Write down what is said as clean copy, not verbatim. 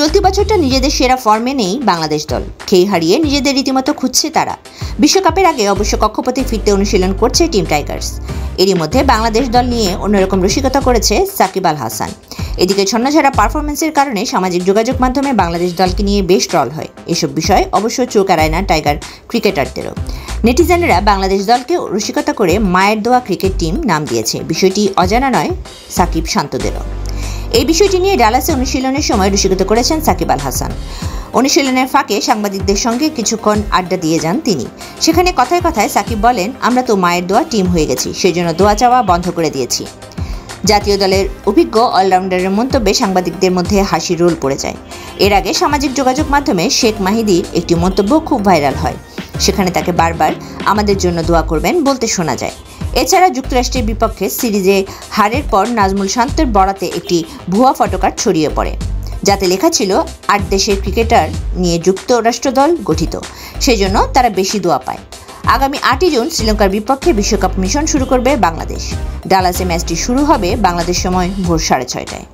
চলতি বছরটা নিজেদের সেরা ফর্মে নেই বাংলাদেশ দল। খেই হারিয়ে নিজেদের রীতিমতো খুঁজছে তারা। বিশ্বকাপের আগে অবশ্য কক্ষপথে ফিরতে অনুশীলন করছে টিম টাইগার্স। এরই মধ্যে বাংলাদেশ দল নিয়ে অন্যরকম রসিকতা করেছে সাকিব আল হাসান। এদিকে ছন্নছাড়া পারফরমেন্সের কারণে সামাজিক যোগাযোগ মাধ্যমে বাংলাদেশ দলকে নিয়ে বেশ ট্রল হয়। এসব বিষয়ে অবশ্য চোখ এড়ায় না টাইগার ক্রিকেটারদেরও। নেটিজেনরা বাংলাদেশ দলকে রসিকতা করে মায়ের দোয়া ক্রিকেট টিম নাম দিয়েছে। বিষয়টি অজানা নয় সাকিব শান্তদেরও। এই বিষয়টি নিয়ে ডালাসে অনুশীলনের সময় রসিকতা করেছেন সাকিব আল হাসান। অনুশীলনের ফাঁকে সাংবাদিকদের সঙ্গে কিছুক্ষণ আড্ডা দিয়ে যান তিনি। সেখানে কথায় কথায় সাকিব বলেন, আমরা তো মায়ের দোয়া টিম হয়ে গেছি, সেই জন্য দোয়া চাওয়া বন্ধ করে দিয়েছি। জাতীয় দলের অভিজ্ঞ অলরাউন্ডারের মন্তব্যে সাংবাদিকদের মধ্যে হাসির রোল পড়ে যায়। এর আগে সামাজিক যোগাযোগ মাধ্যমে শেখ মাহিদির একটি মন্তব্য খুব ভাইরাল হয়। সেখানে তাকে বারবার আমাদের জন্য দোয়া করবেন বলতে শোনা যায়। এছাড়া যুক্তরাষ্ট্রের বিপক্ষে সিরিজে হারের পর নাজমুল শান্তের বরাতে একটি ভুয়া ফটোকার্ড ছড়িয়ে পড়ে, যাতে লেখা ছিল ৮ দেশের ক্রিকেটার নিয়ে যুক্তরাষ্ট্র দল গঠিত, সেই জন্য তারা বেশি দোয়া পায়। আগামী ৮ই জুন শ্রীলঙ্কার বিপক্ষে বিশ্বকাপ মিশন শুরু করবে বাংলাদেশ। ডালাসে ম্যাচটি শুরু হবে বাংলাদেশ সময় ভোর 6:30টায়।